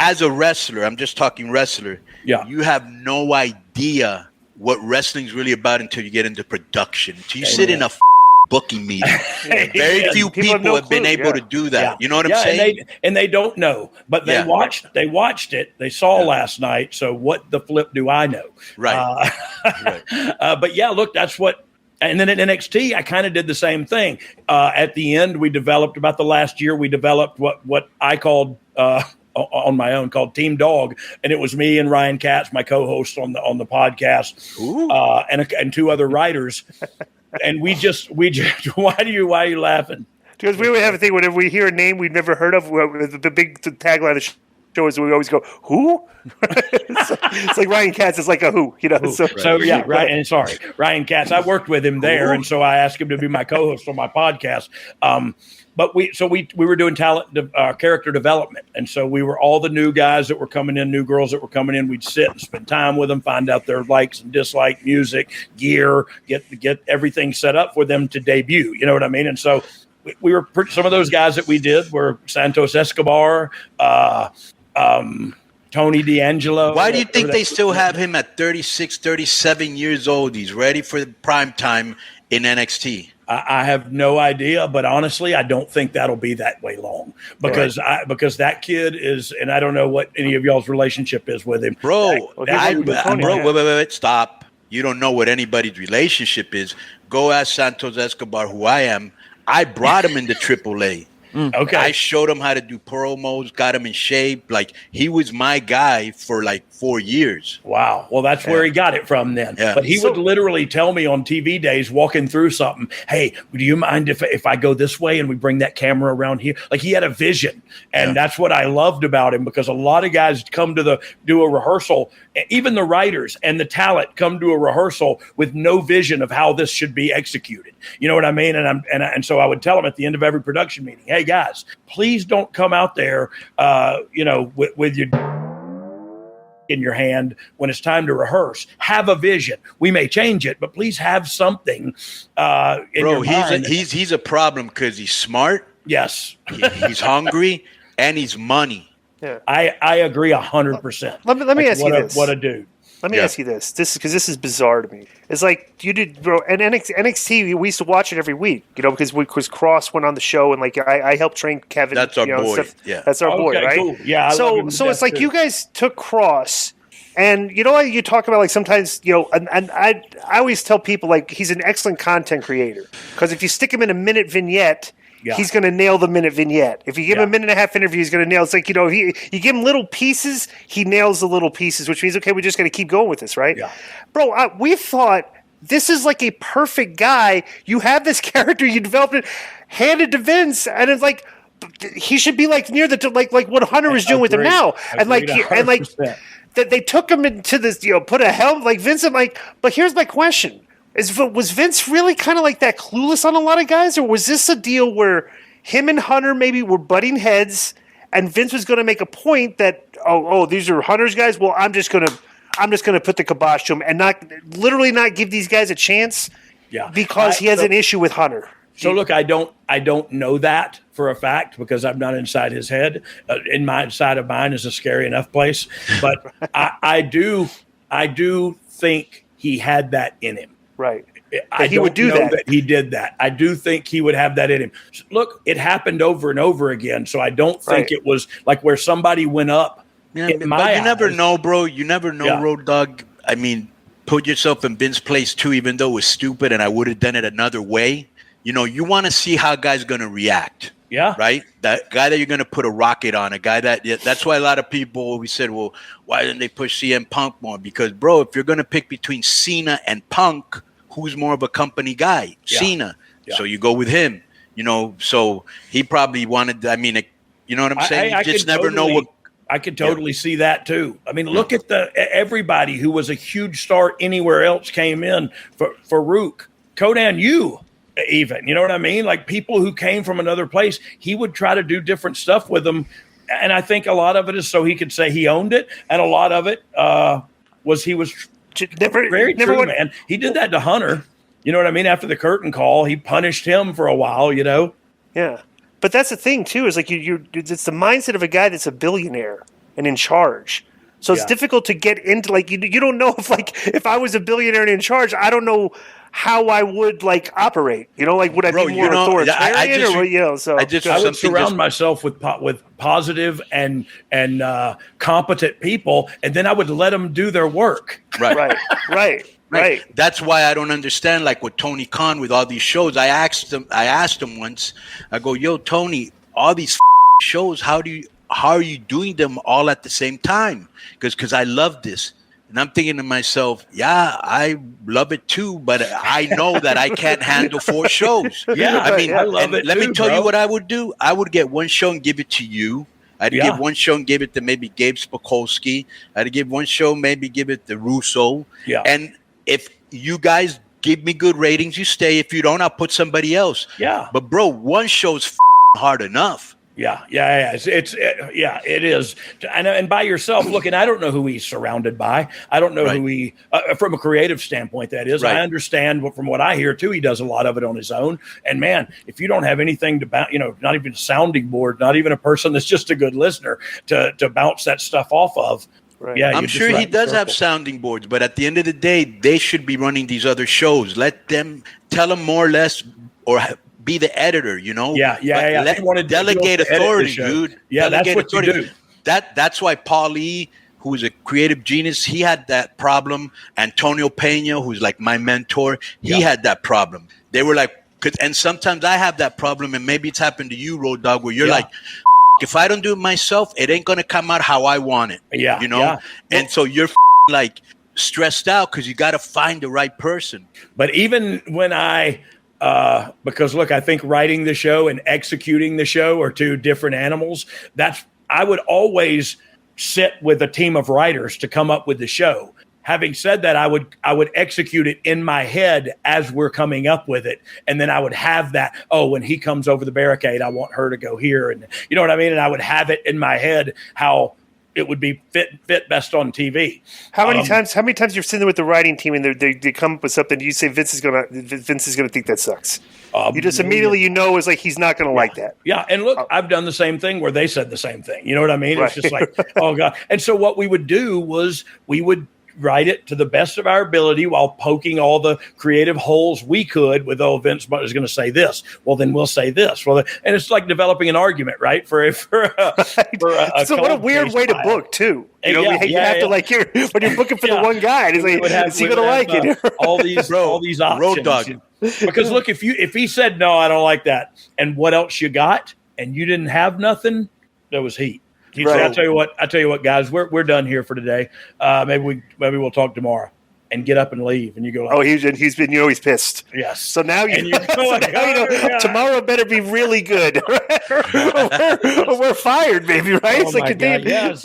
as a wrestler, I'm just talking wrestler. Yeah. You have no idea what wrestling's really about until you get into production. Until you sit in a booking meeting. Very few people have been able to do that. Yeah. You know what I'm saying? And they don't know, but they watched it. They saw last night. So what the flip do I know? Right. But yeah, look, that's what. And then at NXT, I kind of did the same thing. At the end, we developed about the last year. We developed what I called on my own called Team Dogg, and it was me and Ryan Katz, my co-host on the podcast, and two other writers. And we just why are you laughing? Because we always have a thing whenever we hear a name we've never heard of, the big tagline of the show is we always go, who? It's like Ryan Katz is like a who, you know. Right. Ryan Katz. I worked with him there, and so I asked him to be my co-host on my podcast. But we were doing character development, and so we were all the new guys that were coming in, new girls that were coming in. We'd sit and spend time with them, find out their likes and dislikes, music, gear, get everything set up for them to debut. You know what I mean? And so we were some of those guys that we did were Santos Escobar, Tony D'Angelo. Why do you think they still have him at 36, 37 years old? He's ready for the prime time in NXT. I have no idea, but honestly, I don't think that'll be that way long because that kid is, and I don't know what any of y'all's relationship is with him. Wait, stop. You don't know what anybody's relationship is. Go ask Santos Escobar who I am. I brought him into AAA. Okay. I showed him how to do promos, got him in shape. Like, he was my guy for like 4 years. Wow. Well, that's where he got it from then. Yeah. But he would literally tell me on TV days, walking through something, hey, do you mind if I go this way and we bring that camera around here? Like, he had a vision. And that's what I loved about him, because a lot of guys come to do a rehearsal, even the writers and the talent come to a rehearsal with no vision of how this should be executed. You know what I mean? And so I would tell them at the end of every production meeting, hey, guys, please don't come out there, with your in your hand when it's time to rehearse. Have a vision. We may change it, but please have something in your mind. He's a problem because he's smart. Yes. He's hungry and he's money. Yeah. I agree 100%. Let me ask you this. What a dude. Let me ask you this. Because this is bizarre to me. It's like you did, bro. And NXT, we used to watch it every week, because Kross went on the show, and like I helped train Kevin. That's our boy. Stuff. Yeah, that's our boy, right? Cool. Yeah. So it's like you guys took Kross, and you talk about like sometimes and I always tell people like he's an excellent content creator, because if you stick him in a minute vignette. Yeah. He's going to nail the minute vignette. If you give him a minute and a half interview, he's going to nail. It's like, you give him little pieces, he nails the little pieces, which means, okay, we're just going to keep going with this, right? Yeah. Bro, we thought this is like a perfect guy. You have this character, you developed it, handed to Vince, and it's like, he should be like near like what Hunter is doing with him now. And like that they took him into this, put a helmet, like Vince, I'm like, but here's my question. Was Vince really kind of like that clueless on a lot of guys, or was this a deal where him and Hunter maybe were butting heads, and Vince was going to make a point that these are Hunter's guys? Well, I'm just going to put the kibosh to him and not give these guys a chance, because he has an issue with Hunter. So look, I don't know that for a fact, because I'm not inside his head. Inside of mine is a scary enough place, but I do think he had that in him. Right. He would do that. He did that. I do think he would have that in him. Look, it happened over and over again. So I don't think it was like where somebody went up. Yeah, but you never know, bro. You never know, Road Dogg. I mean, put yourself in Vince's place too, even though it was stupid and I would have done it another way. You want to see how a guy's going to react. Yeah. Right? That guy that you're going to put a rocket on, a guy that's why a lot of people always said, well, why didn't they push CM Punk more? Because, bro, if you're going to pick between Cena and Punk, who's more of a company guy? Yeah. Cena. Yeah. So you go with him, so he probably wanted, you know what I'm saying? You just never know what. I could totally see that too. I mean, look at everybody who was a huge star anywhere else came in for Farouk, Kodan, even, you know what I mean? Like people who came from another place, he would try to do different stuff with them. And I think a lot of it is so he could say he owned it. And a lot of it was very true, man. He did that to Hunter. You know what I mean? After the curtain call, he punished him for a while, Yeah. But that's the thing, too, is like it's the mindset of a guy that's a billionaire. and in charge. So it's difficult to get into, like, you don't know if I was a billionaire and in charge, I don't know how I would like operate. Like would I be more authoritarian So I would surround myself with positive and competent people, and then I would let them do their work. Right. That's why I don't understand, like with Tony Khan with all these shows. I asked him once, I go, yo, Tony, all these shows, how are you doing them all at the same time? Because I love this. And I'm thinking to myself, yeah, I love it too, but I know that I can't handle 4 shows. Yeah, I mean, I love it. Let me tell you what I would do. I would get one show and give it to you. I'd give one show and give it to maybe Gabe Spokowski. I'd give one show, maybe give it to Russo. Yeah. And if you guys give me good ratings, you stay. If you don't, I'll put somebody else. Yeah. But bro, one show's hard enough. Yeah. It is. And by yourself looking, I don't know who he's surrounded by. I don't know who he, from a creative standpoint, that is. Right. I understand from what I hear too, he does a lot of it on his own. And man, if you don't have anything to not even a sounding board, not even a person that's just a good listener to bounce that stuff off of. Right. Yeah, I'm sure he does have sounding boards, but at the end of the day, they should be running these other shows. Let them tell them more or less, or be the editor, Yeah. Let delegate authority, dude. Yeah, delegate that's what you do. That's why Paul Lee, who is a creative genius, he had that problem. Antonio Pena, who's like my mentor, he had that problem. They were like, and sometimes I have that problem, and maybe it's happened to you, Road Dogg, where you're like, if I don't do it myself, it ain't gonna come out how I want it. Yeah. And so you're like stressed out because you got to find the right person. But even when because look, I think writing the show and executing the show are 2 different animals. I would always sit with a team of writers to come up with the show. Having said that, I would execute it in my head as we're coming up with it. And then I would have that, when he comes over the barricade, I want her to go here. And you know what I mean? And I would have it in my head how it would be fit best on TV. How many times you're sitting there with the writing team and they come up with something, you say Vince is gonna think that sucks. You just immediately it's like he's not gonna like that. Yeah, and look, I've done the same thing where they said the same thing. You know what I mean? Right. It's just like, oh God. And so what we would do was we would write it to the best of our ability while poking all the creative holes we could with, Vince is going to say this. Well, then we'll say this. Well, and it's like developing an argument, right? For a so what a weird way to book too. You have to when you're booking for the one guy, it's like, is he going to like it? all these options. Road Dogg. Because look, if he said, no, I don't like that. And what else you got? And you didn't have nothing, there was heat. He'd say, I tell you what, guys, we're done here for today. Maybe we'll talk tomorrow, and get up and leave. And you go, he's been, he's pissed. Yes. So now tomorrow better be really good. or we're fired, maybe, right? Oh, it's like, yes.